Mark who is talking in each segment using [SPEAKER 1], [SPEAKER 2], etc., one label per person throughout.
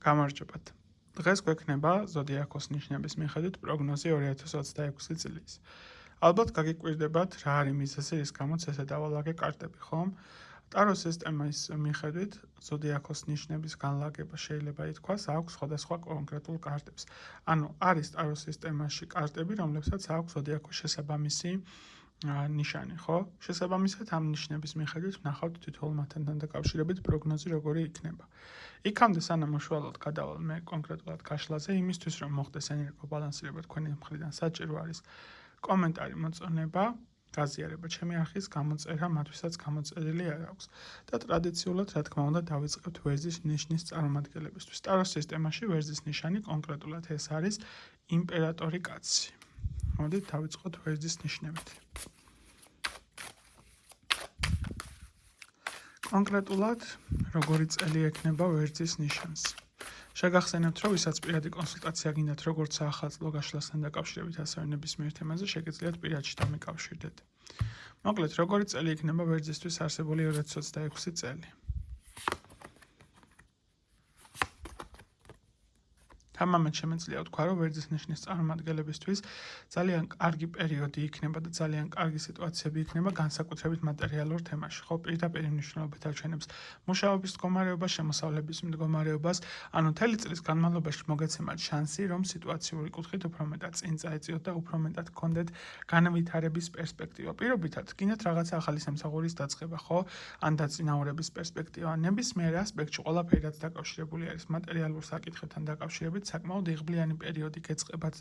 [SPEAKER 1] გამარჯობათ. დღეს გვექნება ზოდიაქოს ნიშნების მიხედვით პროგნოზი 2026 წლის. ალბათ გაგიკვირდებათ რა არის მიზეზი, რის გამოც ესე დავალაგე კარტები, ხომ? ტარო სისტემის მიხედვით ზოდიაქოს ნიშნების განლაგება შეიძლება ითქვას აქვს სხვადასხვა კონკრეტულ კარტებს. ანუ არის ტარო სისტემაში კარტები, რომლებსაც აქვს ზოდიაქოს შესაბამისი ნიშანი, ხო? შესაბამისად ამ ნიშნების მიხედვით ვნახავთ თითოეულ მათთან დაკავშირებით პროგნოზი როგორი იქნება. იქამდე სანამ უშუალოდ გადავალ მე კონკრეტულად გაშლაზე, იმისთვის რომ მოხდეს ენერგობალანსირება თქვენი მხრიდან საჭირო არის კომენტარი, მოწონება, გაზიარება ჩემი არხის გამოწერა, მათთვისაც გამოწერილი არ აქვს. და ტრადიციულად, რა თქმა უნდა, დავიწყებთ ვერძის ნიშნის წარმომადგენლებისთვის. ტარო სისტემაში ვერძის ნიშანი კონკრეტულად ეს არის იმპერატორი კაცი. მოდით დავიწყოთ ვერძის ნიშნებით. კონკრეტულად, როგორი წელი ექნება ვერძის ნიშანს. შეგახსენებთ, რომ ვისაც პირადი კონსულტაცია გინდათ როგორც საახალწლო გაშლასთან დაკავშირებით, ასევე ნებისმიერ თემაზე, შეგიძლიათ პირადში დამიკავშირდეთ. მოკლედ, როგორი წელი იქნება ვერძისთვის არსებული 2026 წელი. თამამად შემეძლია ვთქვა, რომ ვერძის ნიშნის წარმომადგენლებისთვის ძალიან კარგი პერიოდი იქნება და ძალიან კარგი სიტუაციები იქნება განსაკუთრებით მატერიალურ თემაში. ხო, პირდაპირ მნიშვნელობით აჩვენებს მუშაობის მდგომარეობას, შემოსავლების მდგომარეობას, ანუ მთელი წლის განმავლობაში მოგეცემათ შანსი, რომ სიტუაციური კუთხით უფრო მეტად წინ წაეწიოთ და უფრო მეტად გქონდეთ განვითარების პერსპექტივა. პირობითად, გინდათ რაღაცა ახალი სამსახურის დაწყება, ხო? ან დაწინაურების პერსპექტივა. ნებისმიერ ასპექტში ყველაფერი რაც დაკავშირებული არის მატერიალურ საკითხებთან დაკავშირებით საკმაოდ იღბლიანი პერიოდი გეწყებათ.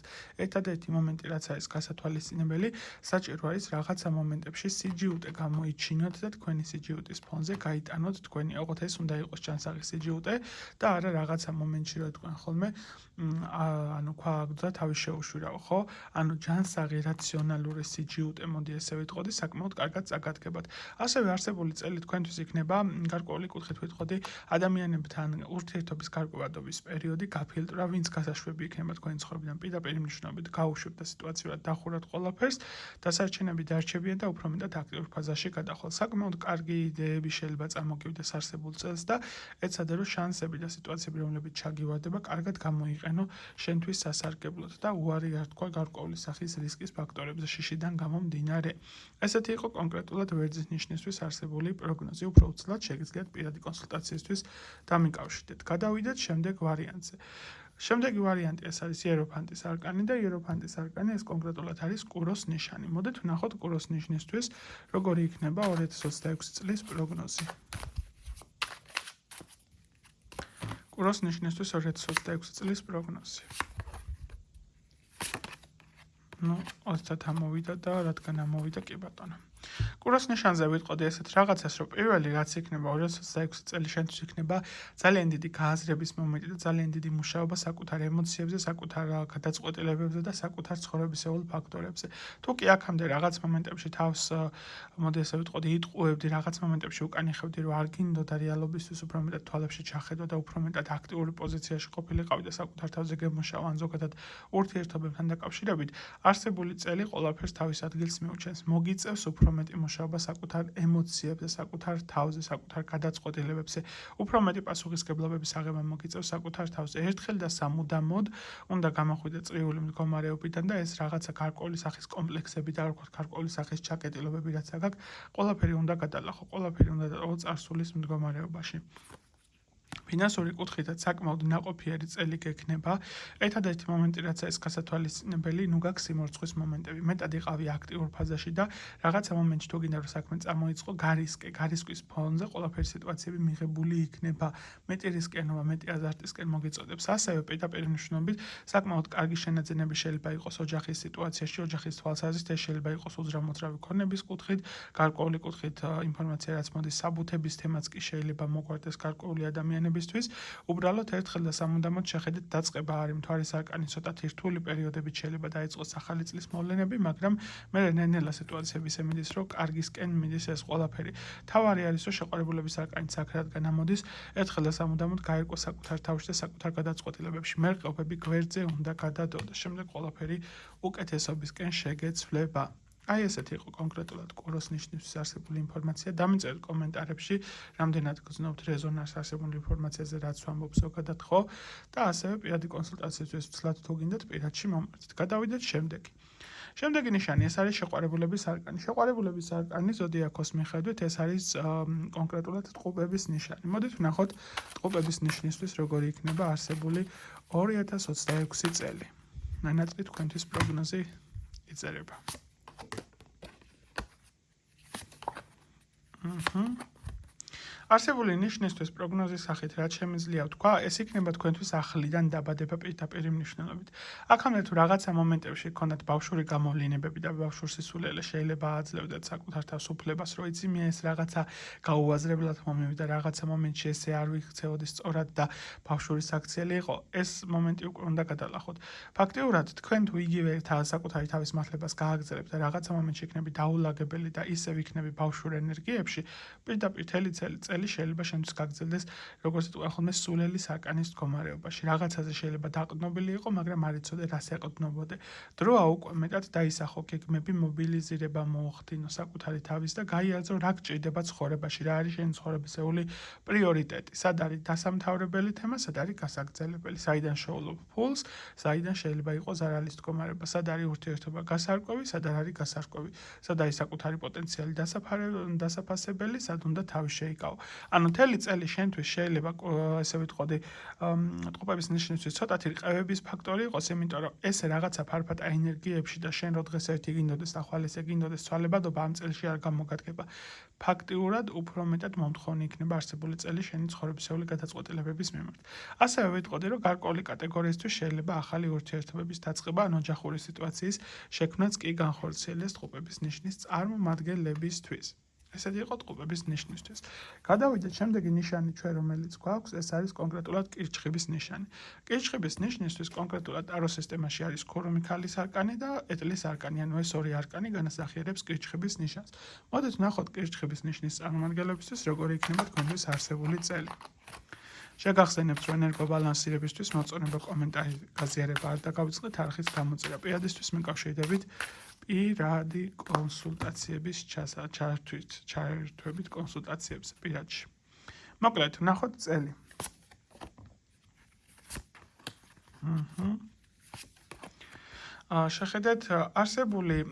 [SPEAKER 1] ერთადერთი მომენტი რაც არის გასათვალისწინებელი, საჭირო არის რაღაცა მომენტებში სიჯიუტე გამოიჩინოთ და თქვენი სიჯიუტის ფონზე გაიტანოთ თქვენი, ოღონდ ეს უნდა იყოს ჯანსაღი სიჯიუტე და არა რაღაცა მომენტში რა თქვენ ხოლმე ანუ ქვააგდო თავის შეუშვირავ, ხო? ანუ ჯანსაღი რაციონალური სიჯიუტე, მოდი ესე ვიტყოდი, საკმაოდ კარგად წაგადგებათ. ასევე არსებული წელი თქვენთვის იქნება გარკვეული კუთხით ვიტყოდი ადამიანებთან ურთიერთობის გარკვევადობის პერიოდი, გაფილტრა, ვინც გასაშვები იქნება თქვენი ცხოვრებიდან პირდაპირ მნიშვნელობით გაუშვებთ და სიტუაციურად დახურათ ყველაფერს, დასარჩენები დარჩებიან და უფრო მეტად აქტიურ ფაზაში გადახვალ. საკმაოდ კარგი იდეები შეიძლება წარმოგივიდეს არსებულ წელს და ეცადე რომ შანსები და სიტუაციები, რომლებიც ჩაგივარდება, კარგად გამოიყენო შენთვის სასარგებლოდ და უარი არ თქვა გარკვეული სახის რისკის ფაქტორებზე შიშიდან გამომდინარე. ესეთი იყო კონკრეტულად ვერძის ნიშნისთვის არსებული პროგნოზი. უფრო უცვლად შეგიძლიათ პირადი კონსულტაციისთვის დამიკავშირდეთ. გადავიდეთ შემდეგ ვარიანტზე. შემდეგი ვარიანტი ეს არის იეროფანტის არკანი და იეროფანტის არკანი ეს კონკრეტულად არის კუროს ნიშანი. მოდით ვნახოთ კუროს ნიშნისთვის როგორი იქნება 2026 წლის პროგნოზი. კუროს ნიშნისთვის 2026 წლის პროგნოზი. ну, 30 ამოვიდა და რადგან ამოვიდა კი ბატონო. კუროს ნიშანზე ვიტყოდი ესეთ რაღაცას, რომ პირველი რაც იქნება 2026 წელი შენთვის იქნება ძალიან დიდი გააზრების მომენტი და ძალიან დიდი მუშაობა საკუთარ ემოციებზე, საკუთარ გადაწყვეტილებებზე და საკუთარ ცხოვრებისეულ ფაქტორებზე. თუ კი აქამდე რაღაც მომენტებში თავს მოდი ესე ვიტყოდი იტყუებდი, რაღაც მომენტებში უკან იხევდი, რომ არ გინდოდა რეალობისთვის უფრო მეტად თვალებში ჩახედვა და უფრო მეტად აქტიური პოზიციაში ყოფილიყავი და საკუთარ თავზე გემუშავა ან ზოგადად ურთიერთობებთან დაკავშირებით, არსებული წელი ყველაფერს თავის ადგილს მიუჩენს. მოგიწევს უფრო მეტი მუშაობა საკუთარ ემოციებზე, საკუთარ თავზე, საკუთარ გადაწყვეტილებებზე, უფრო მეტი პასუხისგებლობების აღება მოგიწევს საკუთარ თავზე. ერთხელ და სამუდამოდ უნდა გამოხვიდე წრიული მდგომარეობიდან და ეს რაღაცა გარკვეული სახის კომპლექსები და როგორც გარკვეული სახის ჩაკეტილობები რაც აქვს, ყველაფერი უნდა გადალახო, ყველაფერი უნდა დაყო წარსულის მდგომარეობაში. ფინანსური კუთხითაც საკმაოდ ნაყოფიერი წელი გექნება. ერთადერთი მომენტი რაც არის გასათვალისწინებელი, ნუ გაქვს სიმორცხვის მომენტები. მეტად იყავი აქტიურ ფაზაში და რაღაცა მომენტში თუ გინდა რომ საქმე წამოიწყო, გარისკვის ფონზე ყველაფერი სიტუაციები მიღებული იქნება. მეტი რისკიანობა, მეტი აზარტისკენ მოგიწოდებს. ასევე პირდაპირ მნიშვნელობით საკმაოდ კარგი შენაძენები შეიძლება იყოს ოჯახის სიტუაციაში, ოჯახის თვალსაზრისით, ეს შეიძლება იყოს უძრავ-მოძრავი ქონების კუთხით, გარკვეული კუთხით ინფორმაცია რაც მოდის საბუთების თემაც კი შეიძლება მოგვარდეს გარკვეული ადამიანებისთვის. უბრალოდ ერთხელ და სამუდამოდ შეხედეთ დაწყება არის მთვარის არკანი ცოტათი რთული პერიოდებით შეიძლება დაიწყოს ახალი წლის მოვლენები, მაგრამ მე ნელ-ნელა სიტუაციები ისე მიდის, რომ კარგისკენ მიდის ეს ყველაფერი. თავარი არის, რომ შეყვარებულების არკანი საკრატგან ამოდის, ერთხელ და სამუდამოდ გაერკვა საკუთარ თავში და საკუთარ გადაწყვეტილებებში. მერყეობები გვერდზე უნდა გადადო და შემდეგ ყველაფერი უკეთესობისკენ შეგეცვლება. აი ესეთი იყო კონკრეტულად კუროს ნიშნისთვის არსებული ინფორმაცია. დამიწერეთ კომენტარებში, რამდენად გრძნობთ რეზონანსს არსებული ინფორმაციაზე, რაც ვამბობ ზოგადად, ხო? და ასევე პირადი კონსულტაციისთვის ვცლად თუ გინდათ პირადში მომართეთ. გადავიდეთ შემდეგი. შემდეგი ნიშანი ეს არის შეყვარებულების არკანი. შეყვარებულების არკანი ზოდიაქოს მიხედვით ეს არის კონკრეტულად ტყუპების ნიშანი. მოდით ვნახოთ ტყუპების ნიშნისთვის როგორი იქნება არსებული 2026 წელი. ნანატრი თქვენთვის პროგნოზი იწერება. არსებული ნიშნისთვის პროგნოზის სახით რაც შემიძლია ვთქვა, ეს იქნება თქვენთვის ახლიდან დაბადება პირდაპირ მნიშვნელობით. აქამდე თუ რაღაცა მომენტებში გქონდათ ბავშვური გამოვლინებები და ბავშვურ სისულელე შეიძლება აძლევდეთ საკუთარ თავს უფლებას, რომ იცი მე ეს რაღაცა გაუაზრებლად მომივიდა, რაღაცა მომენტში ესე არ ვიქცეოდი სწორად და ბავშვური საქციელი იყო, ეს მომენტი უკვე უნდა გადალახოთ. ფაქტიურად თქვენ თუ იგივე საკუთარი თავის მართლებას გააგრძელებთ და რაღაცა მომენტში იქნები დაულაგებელი და ისევ იქნები ბავშვურ ენერგიებში, პირდაპირ თელი წელი შეიძლება შენთვის გაგრძელდეს როგორც იტყვა ხოლმე სულელის არკანის მდგომარეობაში. რაღაცაზე შეიძლება დაყრდნობილი იყო, მაგრამ არ იცოდე რას ეყრდნობოდე. დროა უკვე მეტად დაისახო გეგმები, მობილიზირება მოახდინო საკუთარი თავის და გაიაზრო რა გჭირდება ცხოვრებაში, რა არის შენი ცხოვრებისეული პრიორიტეტი, სად არის დასამთავრებელი თემა, სად არის გასაგრძელებელი, საიდან შოულობ ფულს, საიდან შეიძლება იყოს ზარალის მდგომარეობა, სად არის ურთიერთობა გასარკვევი, სად არის გასარკვევი, სად არის საკუთარი პოტენციალი დასაფასებელი, სად უნდა თავი შეიკავო. ანუ მთელი წელი შენთვის შეიძლება ესე ვიტყოდი ტყუპების ნიშნისთვის ცოტათი ყევების ფაქტორი იყოს, იმიტომ რომ ეს რაღაცა ფარფატა ენერგიებში და შენ რო დღეს ერთი გინდოდეს და ხვალ ესე გინდოდეს ცვალებადობა ამ წელში არ გამოგადგება. ფაქტიურად უფრო მეტად მომთხოვნი იქნება არსებული წელი შენი ცხოვრებისეული გადაწყვეტილებების მიმართ. ასევე ვიტყოდი რომ გარკვეული კატეგორიისთვის შეიძლება ახალი ურთიერთობების დაწყება ან ოჯახური სიტუაციის შექმნაც კი განხორციელდეს ტყუპების ნიშნის წარმომადგენლებისთვის. ესეთი იყო ტყუპების ნიშნისთვის. გადავიდეთ შემდეგი ნიშანი ჩვენ რომელიც გვაქვს, ეს არის კონკრეტულად კირჩხიბის ნიშანი. კირჩხიბის ნიშნისთვის კონკრეტულად ტარო სისტემაში არის ქურუმიქალის არკანი და ეტლის არკანი, ანუ ეს ორი არკანი განასახიერებს კირჩხიბის ნიშანს. მოდით ვნახოთ კირჩხიბის ნიშნის წარმომადგენლებისთვის როგორი იქნება თქვენთვის არსებული წელი. შეგახსენებთ, რომ ენერგობალანსირებისთვის მოწონება კომენტარი გაზიარება არ დაგავიწყეთ, არხის გამოწერა. პირადისთვის მიკავშირდებით პირადი კონსულტაციების ჩართვით კონსულტაციებს პირადში. მოკლედ, ვნახოთ წელი. შეხედეთ, არსებული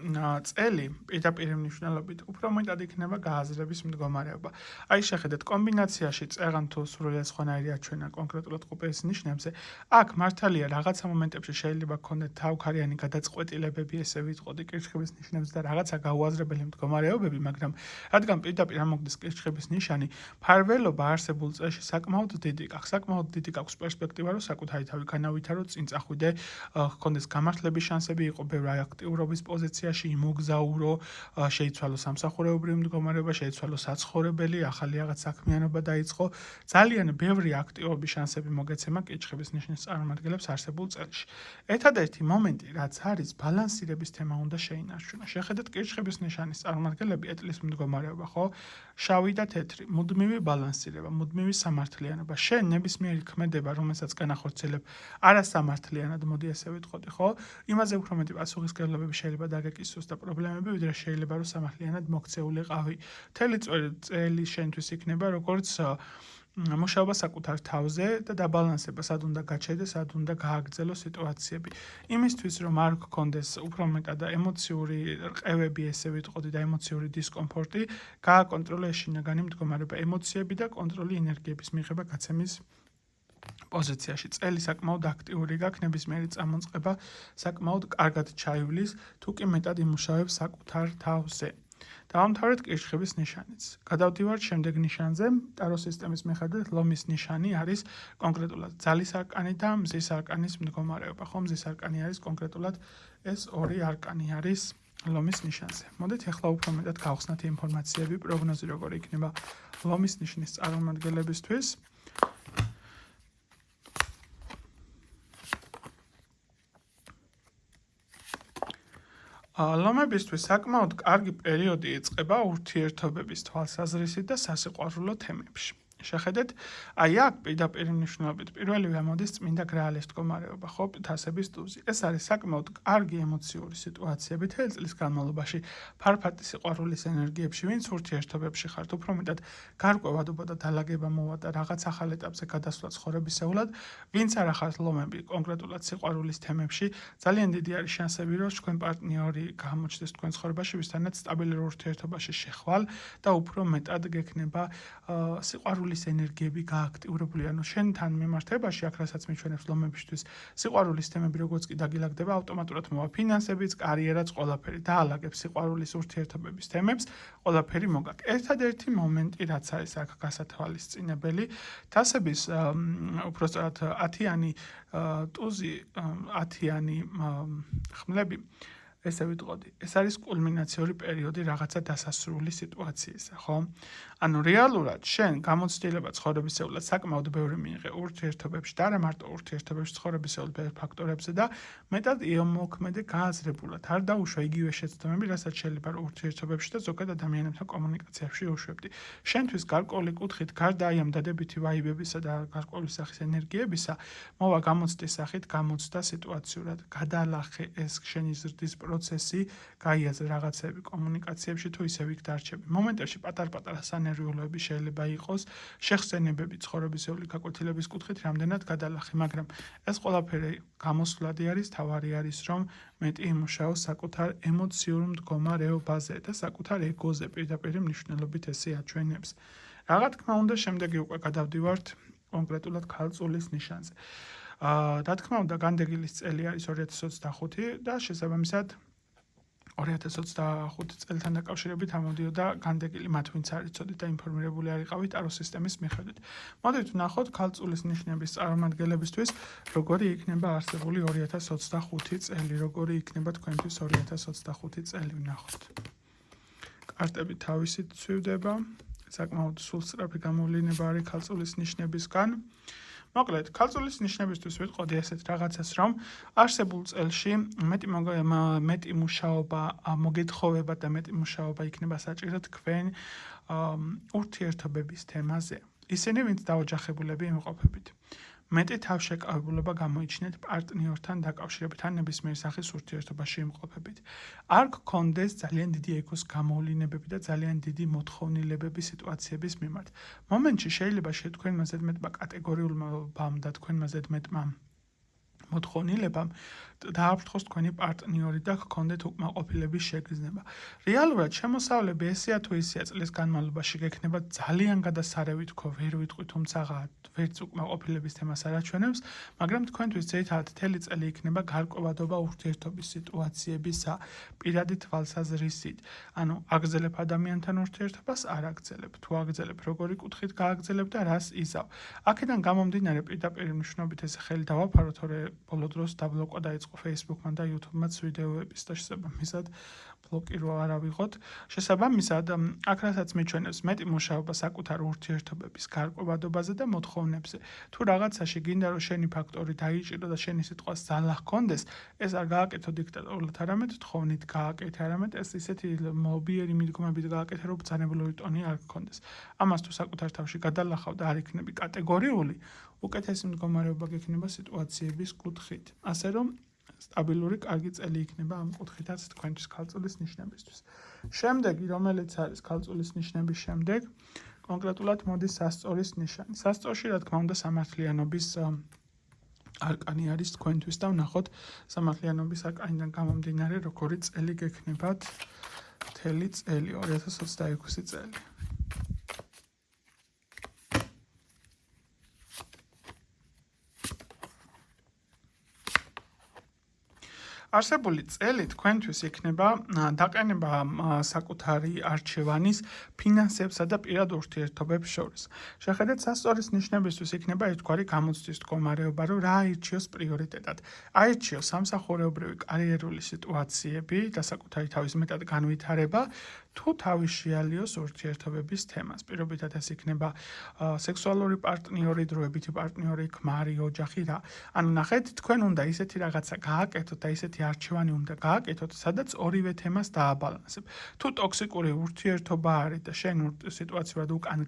[SPEAKER 1] წელი პირდაპირ მნიშვნელობით უფრო მეტად იქნება გააზრების მდგომარეობა. აი შეხედეთ, კომბინაციაში წეღან თუ სრულიად სხვანაირი აჩვენა კონკრეტულად ტყუპების ნიშნებზე, აქ მართალია რაღაცა მომენტებში შეიძლება გქონდეთ თავქარიანი გადაწყვეტილებები, ესე ვიტყოდი კირჩხიბის ნიშნებზე და რაღაცა გაუაზრებელი მდგომარეობები, მაგრამ რადგან პირდაპირ ამოგდეს კირჩხიბის ნიშანი, ფარველობა არსებულ წელში საკმაოდ დიდი გაქვს. საკმაოდ დიდი გაქვს პერსპექტივა, რომ საკუთარი თავი განავითარო, წინ წახვიდე, გქონდეს გამართლების შანსი იყო ბევრი აქტიურობის პოზიციაში, იმოგზაურო, შეიცვალო სამსახურეობრივი მდგომარეობა, შეიცვალო საცხოვრებელი, ახალი რაღაც საქმიანობა დაიწყო. ძალიან ბევრი აქტიურობის შანსები მოგეცემა კირჩხიბის ნიშნის წარმომადგენლებს არსებულ წელში. ერთადერთი მომენტი, რაც არის ბალანსირების თემა უნდა შეინარჩუნა. შეხედეთ, კირჩხიბის ნიშანის წარმომადგენლები ეტლის მდგომარეობა, ხო? შავი და თეთრი, მუდმივი ბალანსირება, მუდმივი სამართლიანობა. შენ ნებისმიერი ქმედება, რომელსაც განახორციელებ, არასამართლიანად, მოდი ესე ვიტყოდი, ხო? იმაზე უფრო მეტი პასუხისმგებლობები შეიძლება დაგეკისროს და პრობლემები, ვიდრე შეიძლება რომ სამართლიანად მოქცეულიყავი. მთელი წელი შენთვის იქნება როგორც მუშაობა საკუთარ თავზე და დაბალანსება, სად უნდა გაჩერდეს, სად უნდა გააგრძელო სიტუაციები. იმისთვის რომ არ გქონდეს უფრო მეტად ემოციური რყევები, ესე ვიტყოდი და ემოციური დისკომფორტი, გააკონტროლე შინაგანი მდგომარეობა, ემოციები და კონტროლი ენერგიების მიღება გაცემის პოზიციაში. წელი საკმაოდ აქტიური გაქვს, ნებისმიერი წამოწყება საკმაოდ კარგად ჩაივლის, თუ კი მეტად იმუშავებს საკუთარ თავზე. დავამთავრეთ კირჩხიბის ნიშანიც. გადავდივართ შემდეგ ნიშანზე. ტარო სისტემის მიხედვით ლომის ნიშანი არის კონკრეტულად ძალის არკანი და მზის არკანის მდგომარეობა. ხო, მზის არკანი არის კონკრეტულად ეს ორი არკანი არის ლომის ნიშანზე. მოდით ახლა უფრო მეტად გავხსნათ ინფორმაციები, პროგნოზი როგორი იქნება ლომის ნიშნის წარმომადგენლებისთვის. ლომებისთვის საკმაოდ კარგი პერიოდი იწყება ურთიერთობების თვალსაზრისით და სასიყვარულო თემებში. შეხედეთ, აი აქ პირდაპირ მნიშვნელობით პირველივე ამოდის წმინდა გრაალის მდგომარეობა, ხო, თასების ტუზი. ეს არის საკმაოდ კარგი ემოციური სიტუაციები მთელი წლის განმავლობაში, ფარფატის სიყვარულის ენერგიებში, ვინც ურთიერთობებში ხართ, უფრო მეტად გარკვევადობა და დალაგება მოვა და რაღაც ახალ ეტაპზე გადასვლა ცხოვრებისეულად, ვინც არ ახართ ლომები კონკრეტულად სიყვარულის თემებში, ძალიან დიდი არის შანსები, რომ თქვენ პარტნიორი გამოჩნდეს თქვენ ცხოვრებაში, ვისთანაც სტაბილურ ურთიერთობაში შეხვალ და უფრო მეტად გექნება სიყვარულის ენერგიები გააქტიურებული, ანუ შენთან მიმართებაში, აქ რასაც მიჩვენებს ლომებისთვის, სიყვარულის თემები როგორც კი დაგილაგდება, ავტომატურად მოვა ფინანსებიც, კარიერაც, ყველაფერი დაალაგებს სიყვარულის ურთიერთობების თემებს, ყველაფერი მოგაკ. ერთადერთი მომენტი, რაც არის აქ გასათვალისწინებელი, თასების უпростоრად 10-იანი ტუზი, 10-იანი ხმლები, ესე ვიტყოდი, ეს არის კულმინაციური პერიოდი რაღაცა დასასრული სიტუაციისა, ხო? ანუ რეალურად შენ გამოცდილება ცხოვრებისეულად საკმაოდ ბევრი მიიღე ურთიერთობებში და არა მარტო ურთიერთობებში, ცხოვრებისეულად ბევრ ფაქტორებზე და მეტად მოქმედი გააზრებულად არ დაუშვა იგივე შეცდომები, რასაც შეიძლება რომ ურთიერთობებში და ზოგად ადამიანებთან კომუნიკაციაში უშვებდი. შენთვის გარკვეული კუთხით გარდა აი ამ დადებითი ვაიბებისა და გარკვეული სახის ენერგიებისა, მოვა გამოცდის სახით გამოცდა სიტუაციურად, გადალახე ეს შენი ზრდის პროცესი, გაიაზრე რაღაცები კომუნიკაციებში თუ ისევ იქ დარჩები. მომენტებში პატარ-პატარა სანერვიულოები შეიძლება იყოს, შეხსენებები ცხოვრებისეული გაკვეთილების კუთხით რამდენად გადალახე, მაგრამ ეს ყველაფერი გამოსვლადი არის, თავარი არის, რომ მეტი იმუშაოს საკუთარ ემოციურ მდგომარეობაზე და საკუთარ ეგოზე პირდაპირ მნიშვნელობით ესე აჩვენებს. რა თქმა უნდა, შემდეგი უკვე გადავდივართ კონკრეტულად ქალწულის ნიშანზე. რა თქმა უნდა, განდეგილის წელი არის 2025 და შესაბამისად 2025 წელთან დაკავშირებით ამოდიოდა განდეგილი მათ ვინც არ იცოდით და ინფორმირებული არ იყავით ტარო სისტემის მიხედვით. მოდით ვნახოთ ქალწულის ნიშნების წარმომადგენლებისთვის, როგორი იქნება არსებული 2025 წელი, როგორი იქნება თქვენთვის 2025 წელი ვნახოთ. კარტები თავისით ცვივდება, საკმაოდ სულსწრაფი გამოვლინება არის ქალწულის ნიშნებისგან. მოკლედ, ქალწულის ნიშნებისთვის ვიტყოდი ესეთ რაღაცას, რომ არსებულ წელში მეტი მუშაობა, მოგეთხოვება და მეტი მუშაობა იქნება საჭირო თქვენ ურთიერთობების თემაზე. ისინი, ვინც დაოჯახებულები იმყოფებით. მეტი თავშეკავებულობა გამოიჩინეთ პარტნიორთან დაკავშირებით ან ნებისმიერ სახის ურთიერთობაში იმყოფებით. არ გქონდეს ძალიან დიდი ეგოს გამოვლინებები და ძალიან დიდი მოთხოვნილებები სიტუაციების მიმართ. მომენტში შეიძლება თქვენმა ზედმეტმა კატეგორიულობამ და თქვენმა ზედმეტმა მოთხოვნილებამ დააფრთხოს თქვენი პარტნიორი და გქონდეთ უკმაყოფილების შეგრძნება. რეალურად შემოსავლები ესეა თუ ისეა წლის განმავლობაში გექნება ძალიან გადასარევი თქო, ვერ ვიტყვი, თუმცა ვერც უკმაყოფილების თემას არ აჩვენებს, მაგრამ თქვენთვის ძირითადად მთელი წელი იქნება გარკვევადობა ურთიერთობის სიტუაციებისა, პირადი თვალსაზრისით. ანუ აგრძელებ ადამიანთან ურთიერთობას, არ აგრძელებ. თუ აგრძელებ, როგორი კუთხით გააგრძელებ და რას იზავ. აქედან გამომდინარე პირდაპირ მნიშვნელობით ესე ხელი დავაფარო, თორე ბოლო დროს დაბლოკვა დაიწყო Facebook-მან და YouTube-მაც ვიდეოების და შესაბამისად ბლოკი რო არ ავიღოთ. შესაბამისად, აქ რასაც მიჩვენებს მეტი მუშაობა საკუთარ ურთიერთობების გარკვევადობაზე და მოთხოვნებზე. თუ რაღაცაში გინდა რომ შენი ფაქტორი დაიჭირო და შენი სიტყვას ძალა ჰქონდეს, ეს არ გააკეთო დიქტატორულად, არამედ თხოვნით გააკეთე, არამედ ეს ისეთი მობიერი მიდგომებით გააკეთე, რომ ბრძანებულური ტონი არ გქონდეს. ამას თუ საკუთარ თავში გადალახავ და არ იქნები კატეგორიული, უკეთესი მდგომარეობა გექნება სიტუაციების კუთხით. ასე რომ სტაბილური კარგი წელი იქნება ამ კუთხითაც თქვენთვის ქალწულის ნიშნებისთვის. შემდეგი, რომელიც არის ქალწულის ნიშნების შემდეგ, კონკრეტულად მოდის სასწორის ნიშანი. სასწორში, რა თქმა უნდა, სამართლიანობის არკანი არის თქვენთვის და ვნახოთ სამართლიანობის არკანიდან გამომდინარე, როგორი წელი გექნებათ მთელი წელი, 2026 წელი. არსებული წელი თქვენთვის იქნება დაყენება საკუთარი არჩევანის ფინანსებსა და პირად ურთიერთობებს შორის. შეხედეთ, სასწორის ნიშნებისთვის იქნება ერთგვარი გამოცდის მდგომარეობა, რომ რა აირჩიოს პრიორიტეტად. აირჩიოს სამსახურეობრივი კარიერული სიტუაციები და საკუთარი თავის მეტად განვითარება თუ თავის შეალიოს ურთიერთობების თემას. პირობითად ეს იქნება სექსუალური პარტნიორი, დროებითი პარტნიორი, ქმარი, ოჯახი რა. ანუ ნახეთ, თქვენ უნდა ისეთი რაღაცა გააკეთოთ და ისეთი არჩევანი უნდა გააკეთოთ, სადაც ორივე თემას დააბალანსებ. თუ ტოქსიკური ურთიერთობა არის და შენ სიტუაციურად უკან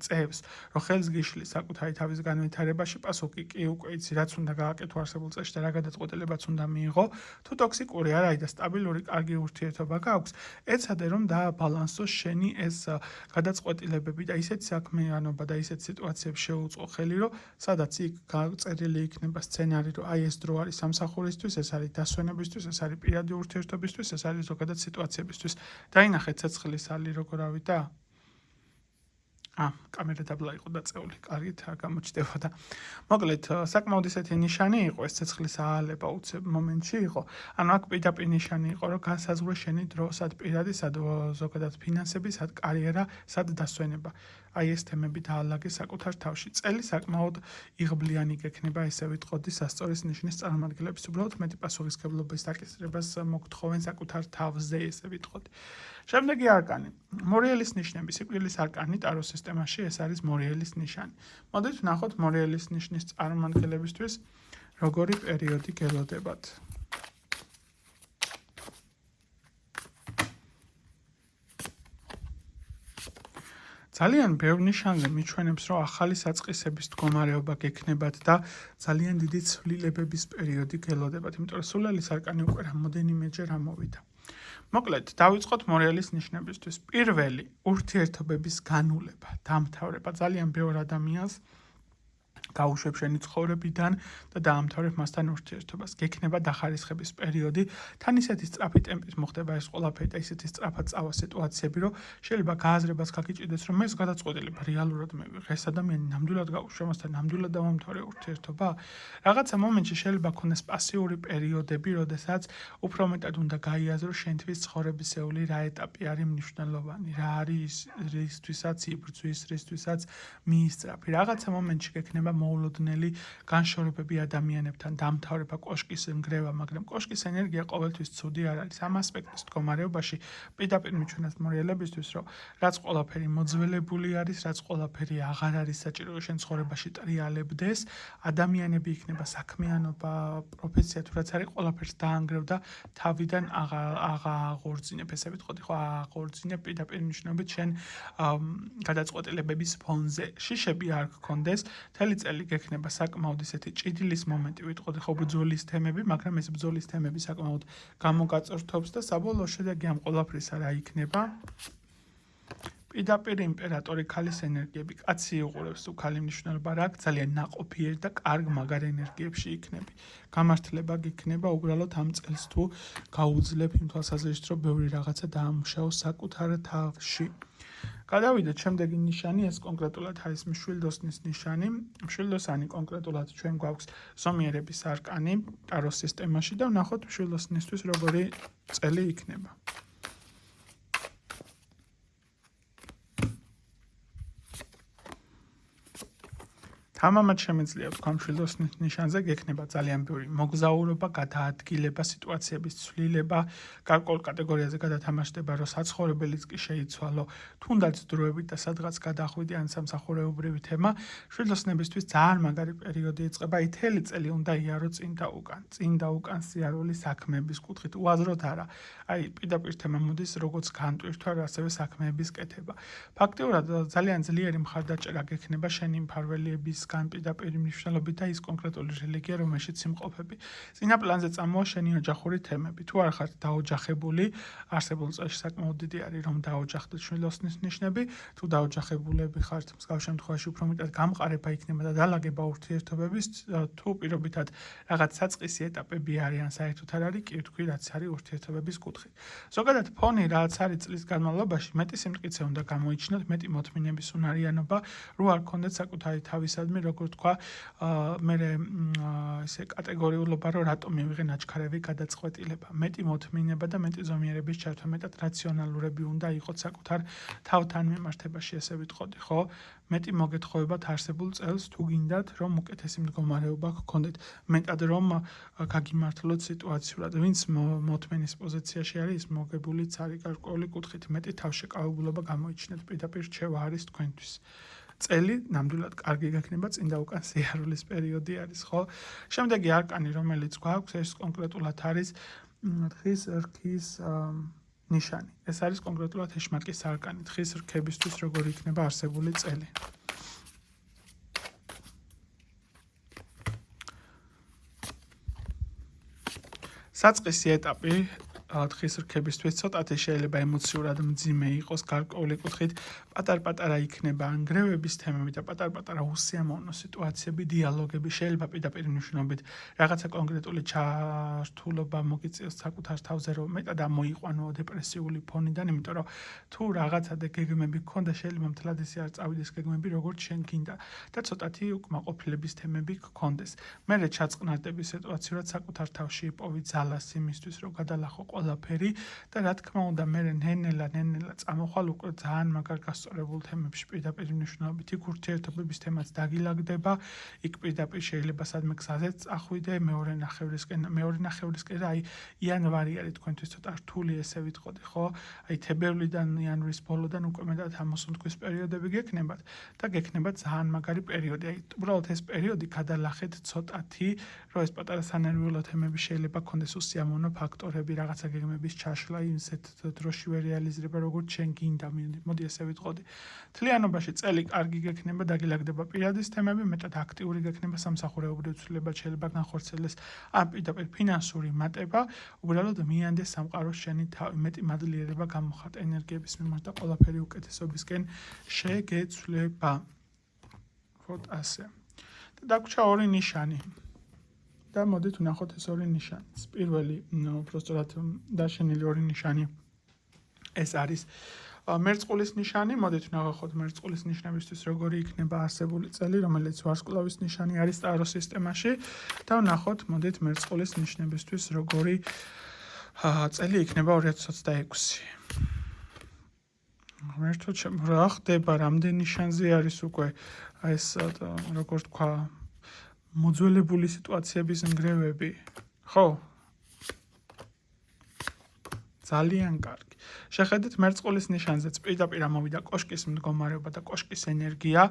[SPEAKER 1] წევს, რომ ხელს გიშლის საკუთარი თავის განვითარებაში, პასუხი კი უკვე იცი, რაც უნდა გააკეთო არსებულ წესში და რა გადაწყვეტილებაც უნდა მიიღო. თუ ტოქსიკური არ არის და სტაბილური კარგი ურთიერთობა გაქვს, ეცადე რომ დააბალანსოს შენი ეს გადაწყვეტილებები და ისეთი საქმიანობა და ისეთ სიტუაციებს შეუწყო ხელი, რომ სადაც იქ გაწერილი იქნება სცენარი, რომ აი ეს დრო არის სამსახურისთვის, ეს არის დასვენებისთვის, ეს არის პირადი ურთიერთობისთვის, ეს არის ზოგადად სიტუაციებისთვის. დაინახეთ ცეცხლის ალი როგორ ავიდა? კამერა დაბლა იყო დაწეული, კარგით არ გამოჩნდებოდა. მოკლედ, საკმაოდ ისეთი ნიშანი იყო, ეს ცეცხლის აალება უცებ მომენტში იყო. ანუ აქ პირდაპირ ნიშანი იყო, რომ განსაზღვრე შენი დრო, სად პირადი, სად ზოგადად ფინანსები, სად კარიერა, სად დასვენება. აი ეს თემები დაალაგე საკუთარ თავში. წელი საკმაოდ იღბლიანი გექნება, ესე ვიტყოდი, სასწორის ნიშნის წარმომადგენლებს უბრალოდ მეტი პასუხისმგებლობის დაკისრებას მოგთხოვენ საკუთარ თავზე, ესე ვიტყოდი. შემდეგი არკანი. მორიელის ნიშნები, სიკვდილის არკანი ტაროს სისტემაში ეს არის მორიელის ნიშანი. მოდით ვნახოთ მორიელის ნიშნის წარმომადგენლებისთვის როგორი პერიოდი გელოდებათ. ძალიან ბევრ ნიშანზე მიჩვენებს, რომ ახალი საწყისების მდგომარეობა გექნებათ და ძალიან დიდი ცვლილებების პერიოდი გელოდებათ, იმიტომ რომ სულელის არკანი უკვე რამოდენიმეჯერ ამოვიდა. მოკლედ, დავიწყოთ მორიელის ნიშნებისთვის. პირველი, ურთიერთობების განულება, დამთავრება. ძალიან ბევრ ადამიანს გაუშვებ შენი ცხოვრებიდან და დაამთავრებ მასთან ურთიერთობას. გექნება დახარისხების პერიოდი, თან ისეთი სწრაფი ტემპით მოხდება ეს ყველაფერი და ისეთი სწრაფად წავა სიტუაციები, რომ შეიძლება გააზრებას გაგიჭირდეს, რომ ეს გადაწყვეტილება რეალურად მივიღე, ეს ადამიანი ნამდვილად გაუშვე მასთან, ნამდვილად დავამთავრე ურთიერთობა. რაღაცა მომენტში შეიძლება ქონდეს პასიური პერიოდები, როდესაც უფრო მეტად უნდა გაიაზრო შენთვის ცხოვრებისეული რა ეტაპი არის მნიშვნელოვანი, რა არის რისთვისაც იბრძვის, რისთვისაც მიისწრაფი. რაღაცა მომენტში გექნება მოულოდნელი განშორებები ადამიანებთან, დამთავრება კოშკის ნგრევა, მაგრამ კოშკის ენერგია ყოველთვის ცუდი არ არის. ამ ასპექტის მდგომარეობაში პირდაპირ მიჩვენებს მორიელებისთვის, რომ რაც ყველაფერი მოძველებული არის, რაც ყველაფერი აღარ არის საჭირო, რომ შენ ცხოვრებაში ტრიალებდეს, ადამიანები იქნება, საქმიანობა, პროფესია, თუ რაც არის, ყველაფერს დაანგრევ და თავიდან აღაღორძინებ, ესე ვიტყოდი, ხო, აღაღორძინებ პირდაპირ ნიშნობით შენ გადაწყვეტილებების ფონზე. შიშები არ გქონდეს, მთელი წელი გექნება საკმაოდ ისეთი ჭიდილის მომენტი, ვიტყოდი ხო ბრძოლის თემები, მაგრამ ეს ბრძოლის თემები საკმაოდ გამოგაწორთობს და საბოლოო შედეგი ამ ყველაფრისა რა იქნება? პირდაპირ იმპერატორი ქალის ენერგიები, კაცი უყურებს თუ ქალი მნიშვნელობა რა აქვს, ძალიან ნაყოფიერ და კარგ მაგარ ენერგიებში იქნები. გამართლება გიქნება უბრალოდ ამ წელს თუ გაუძლებ იმ თვალსაზრისით, რომ ბევრი რაღაცა დაამუშავო საკუთარ თავში. გადავიდეთ შემდეგი ნიშანი, ეს კონკრეტულად არის მშვილდოსნის ნიშანი. მშვილდოსანი კონკრეტულად ჩვენ გვაქვს ზომიერების არკანი ტაროს სისტემაში და ვნახოთ მშვილდოსნისთვის როგორი წელი იქნება. თამამად შემიძლია თქვა მშვილდოსნის ნიშანზე გექნება ძალიან ბევრი მოგზაურობა, გადაადგილება, სიტუაციების ცვლილება, გარკვეულ კატეგორიაზე გადათამაშდება, რომ საცხოვრებელიც კი შეიცვალო, თუნდაც დროებით და სადღაც გადახვიდი ან სამსახურეობრივი თემა. მშვილდოსნებისთვის ძალიან მაგარი პერიოდი იწყება, მთელი წელი უნდა იარო წინ და უკან. წინ და უკან სიარული საქმეების კუთხით, უაზროდ არა. აი, პირდაპირ თემა მოდის, როგორც განტვირთვა, ასევე საქმეების კეთება. ფაქტიურად ძალიან ძლიერი მხარდაჭერა გექნება შენი მფარველიების პირდაპირ მნიშვნელობით და ის კონკრეტული რელიგია, რომელშიც იმყოფები. წინა პლანზე წამოვა შენი ოჯახური თემები. თუ არ ხართ დაოჯახებული, არსებულ წელში საკმაოდ დიდი არის, რომ დაოჯახდეთ მშვილდოსნის ნიშნები. თუ დაოჯახებულები ხართ, მსგავს შემთხვევაში უფრო მეტად გამყარება იქნება და დალაგება ურთიერთობების, თუ პირობითად რაღაც საწყისი ეტაპები არიან, საერთოდ არ არის, კი ვთქვი, რაც არის ურთიერთობების კუთხით. ზოგადად ფონი რაც არის წლის განმავლობაში, მეტი სიმტკიცე უნდა გამოიჩინოთ, მეტი მოთმინების უნარიანობა, რო არ გქონდეთ საკუთარი თავისადმი მდგომარეობები, როგორც თქვა, მე ესე კატეგორიულობა, რომ რატომ მივიღე ნაჩქარევი გადაწყვეტილება. მეტი მოთმინება და მეტი ზომიერების ჩართვა, მეტად რაციონალურები უნდა იყოთ საკუთარ თავთან მიმართებაში, ესე ვიტყოდი, ხო? მეტი მოგეთხოვებათ არსებულ წელს, თუ გინდათ, რომ უკეთესი მდგომარეობა გქონდეთ, მეტად რომ გაგიმართლოთ სიტუაციურად. ვინც მოთმენის პოზიციაში არის, ის მოგებულიც არის გარკვეული კუთხით, მეტი თავშეკავებულობა გამოიჩინეთ, პირდაპირ რჩევა არის თქვენთვის. წელი ნამდვილად კარგი გექნება, წინ და უკან სიარულის პერიოდი არის, ხო? შემდეგი არკანი, რომელიც გვაქვს, ეს კონკრეტულად არის თხის რქის ნიშანი. ეს არის კონკრეტულად ეშმაკის არკანი, თხის რქებისთვის როგორი იქნება არსებული წელი. საწყისი ეტაპი თხის რქებისთვის ცოტათი შეიძლება ემოციურად მძიმე იყოს გარკვეული კუთხით, პატარ-პატარა იქნება ანგრევების თემები და პატარ-პატარა უსიამოვნო სიტუაციები, დიალოგები, შეიძლება პირდაპირ მნიშვნელობით რაღაცა კონკრეტული ჩართულობა მოგიწევს საკუთარ თავზე, რომ მეტად ამოიყვანო დეპრესიული ფონიდან, იმიტომ რომ თუ რაღაცა გეგმები გქონდა, შეიძლება მთლად ისე არ წავიდეს გეგმები, როგორც შენ გინდა და ცოტათი უკმაყოფილების თემები გქონდეს. მერე ჩაწყნარდები სიტუაციურად საკუთარ თავში იპოვი ძალას იმისთვის, რომ გადალახო ყველაფერი და რა თქმა უნდა მე ნენელა წამოხვალ უკვე ძალიან მაგარ გასწორებულ თემებში პირდაპირ მნიშვნელობით იქ ურთიერთობების თემაც დაგილაგდება, იქ პირდაპირ შეიძლება სადმე გზაზეც წახვიდე, მეორე ნახევრისკენ რა აი იანვარი არის თქვენთვის ცოტა რთული ესე ვიტყოდი, ხო? აი თებერვლიდან იანვრის ბოლოდან უკვე მეტად ამოსუნთქვის პერიოდები გექნებათ და გექნებათ ძალიან მაგარი პერიოდი. აი უბრალოდ ეს პერიოდი გადალახეთ ცოტათი, რომ ეს პატარა სანერვიულო თემები შეიძლება გქონდეს უსიამოვნო ფაქტორები, რაღაცა გეგმების ჩაშლა ისეთ დროში ვერ რეალიზდება, როგორც შენ გინდა. მოდი ესე ვიტყოდი. მთლიანობაში წელი კარგი გექნება, დაგილაგდება პირადის თემები, მეტად აქტიური გექნება, სამსახურეობრივ ცვლილებად შეიძლება განხორციელდეს, ან პირდაპირ ფინანსური მატება, უბრალოდ მიანდეს სამყაროს შენი თავი, მეტი მადლიერება გამოხატ ენერგიების მიმართ და ყველაფერი უკეთესობისკენ შეგეცვლება. ვთქვათ ასე. და დაგვრჩა ორი ნიშანი. და მოდით ვნახოთ ეს ორი ნიშანი. პირველი, უბრალოდ დაშენილი ორი ნიშანი ეს არის მერწყულის ნიშანი. მოდით ვნახოთ მერწყულის ნიშნებისთვის როგორი იქნება არსებული წელი, რომელიც ვარსკვლავის ნიშანი არის ტარო სისტემაში და ვნახოთ მოდით მერწყულის ნიშნებისთვის როგორი წელი იქნება 2026. ღმერთო ჩემო, რა ხდება, რამდენი ნიშანზე არის უკვე ეს როგორც თქვა მოძველებული სიტუაციების ნგრევები, ხო? ძალიან კარგი. შეხედეთ მერწყულის ნიშანზეც პირდაპირ ამოვიდა კოშკის მდგომარეობა და კოშკის ენერგია.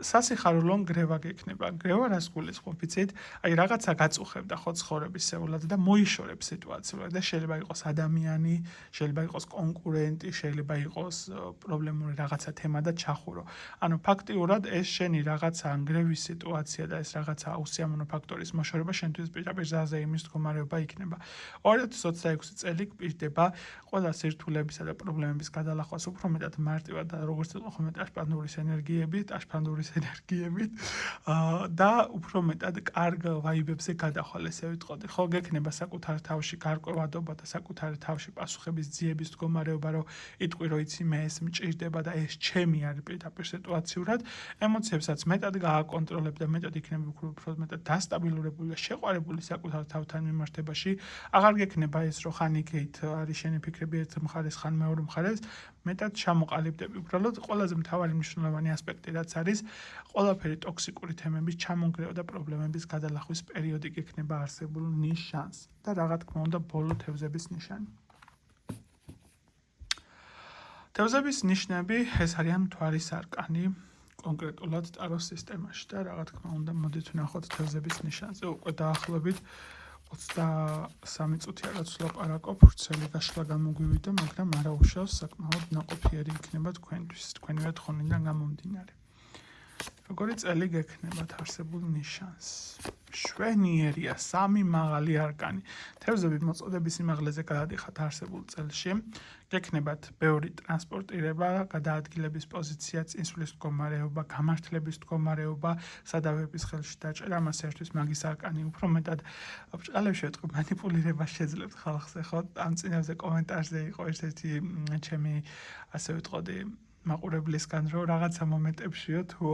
[SPEAKER 1] სასიხარულო ნგრევა გექნება. ნგრევა რას გულისხმობ, იცით? აი რაღაცა გაწუხებდა ხო ცხოვრებისეულად და მოიშორებს სიტუაციურად და შეიძლება იყოს ადამიანი, შეიძლება იყოს კონკურენტი, შეიძლება იყოს პრობლემური რაღაცა თემა და ჩახურო. ანუ ფაქტიურად ეს შენი რაღაცა ნგრევის სიტუაცია და ეს რაღაცა უსიამოვნო ფაქტორის მოშორება შენთვის პირდაპირ ზაზე იმის მდგომარეობა იქნება. 2026 წელი გპირდება ყველა სირთულეებისა და პრობლემების გადალახვას უფრო მეტად მარტივად და როგორც იყო ხოლმე ტაშპანდურის ენერგიებით და უფრო მეტად კარგ ვაიბებზე გადახვალ ესე ვიტყოდი. ხო გექნება საკუთარ თავში გარკვევადობა და საკუთარ თავში პასუხების ძიების მდგომარეობა, რომ იტყვი რომ იცი მე ეს მჭირდება და ეს ჩემი არის პირდაპირ სიტუაციურად, ემოციებსაც მეტად გააკონტროლებ და მეტად იქნები უფრო მეტად დასტაბილურებული და შეყვარებული საკუთარ თავთან მიმართებაში. აღარ გექნება ეს რომ ხან იქით არის შენი ფიქრები ერთ მხარეს, ხან მეორე მხარეს, მეტად ჩამოყალიბდები. უბრალოდ ყველაზე მთავარი მნიშვნელოვანი ასპექტი რაც არის, ყველაფერი ტოქსიკური თემების ჩამონგრევა და პრობლემების გადალახვის პერიოდი გექნება არსებულ ნიშანს და რა თქმა უნდა ბოლო თევზების ნიშანი. თევზების ნიშნები ეს არიან მთვარის არკანი კონკრეტულად ტაროს სისტემაში და რა თქმა უნდა მოდით ვნახოთ თევზების ნიშანზე. უკვე დაახლოებით 23 წუთი რაღაც ლაპარაკობ, ვრცელი გაშლა გამოგვივიდა, მაგრამ არა უშავს, საკმაოდ ნაყოფიერი იქნება თქვენთვის, თქვენივე თხოვნიდან გამომდინარე. როგორი წელი გექნებათ არსებულ ნიშანს? შვენიერია, სამი მაღალი არკანი. თევზები მოწოდების სიმაღლეზე გადადიხართ არსებულ წელში. გექნებათ ბევრი ტრანსპორტირება, გადაადგილების პოზიცია, წინსვლის მდგომარეობა, გამართლების მდგომარეობა, სადავების ხელში დაჭერა, ამას ერთვის მაგის არკანი. უფრო მეტად ბრჭყალებში ვეთქვი, მანიპულირებას შეძლებთ ხალხზე, ხო? ამ წინებზე კომენტარზე იყო ერთ-ერთი ჩემი, ასე ვიტყოდი, მაყურებლისგან, რომ რაღაცა მომენტებშიო თუ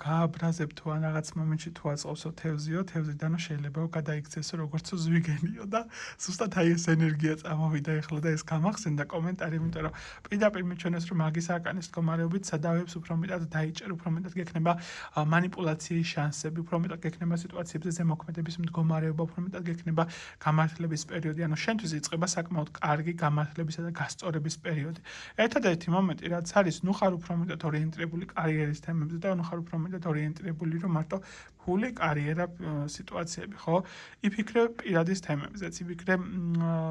[SPEAKER 1] გააბრაზებ თუ ან რაღაც მომენტში თუ აწყობსო თევზიო, თევზიდან შეიძლება გადაიქცესო როგორც ზვიგენიო და ზუსტად აი ეს ენერგია წამოვიდა ეხლა და ეს გამახსენდა კომენტარი, იმიტომ რომ პირდაპირ მიჩვენეს რომ მაგის აკანის მდგომარეობით სადავებს უფრო მეტად დაიჭერ, უფრო მეტად გექნება манипуляციის შანსები, უფრო მეტად გექნება სიტუაციებზე ზემოქმედების მდგომარეობა, უფრო მეტად გექნება გამართლების პერიოდი, ანუ შენთვის იწყება საკმაოდ კარგი გამართლებისა და გასწორების პერიოდი. ერთადერთი მომენტი რაც არის, ნუ ხარ უფრო მეტად ორიენტირებული კარიერის თემებზე და ნუ ხარ უფრო მეტად ორიენტირებული რომ მარტო ფული, კარიერა, სიტუაციები, ხო? იფიქრე პირადის თემებზეც, იფიქრე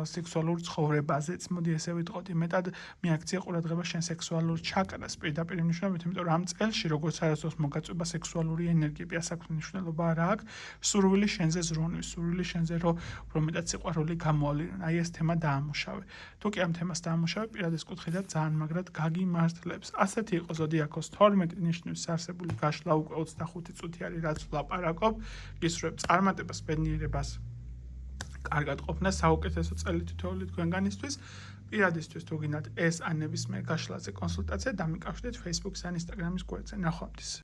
[SPEAKER 1] სექსუალურ ცხოვრებაზეც, მოდი ესე ვიტყოდი, მეტად მიაქცია ყურადღება შენ სექსუალურ ჩაკრას პირდაპირ მნიშვნელობით, იმიტომ რომ ამ წელში როგორც არასდროს მოგაწვება სექსუალური ენერგიები, ასაკრული მნიშვნელობა არა აქვს, სურვილი შენზე ზრუნვის, სურვილი შენზე რომ უფრო მეტად სიყვარული გამოავლინონ. აი ეს თემა დაამუშავე. თუ კი ამ თემას დაამუშავე, პირადის კუთხიდან ძალიან მაგრად გაგიმართლებს. ასეთი იყო ზოდიაქოს 12 ნიშნის არსებული გაშლა უკვე 25 წუთი არის რაც ვლაპარაკობ. გისურვებ წარმატებას, ბედნიერებას, კარგად ყოფნა, საუკეთესო წელი თითოეული თქვენგანისთვის. პირადისთვის თუ გინდათ ეს ან ნებისმიერ გაშლაზე კონსულტაცია, დამიკავშირდეთ Facebook-ს ან Instagram-ის გვერდზე. ნახვამდის.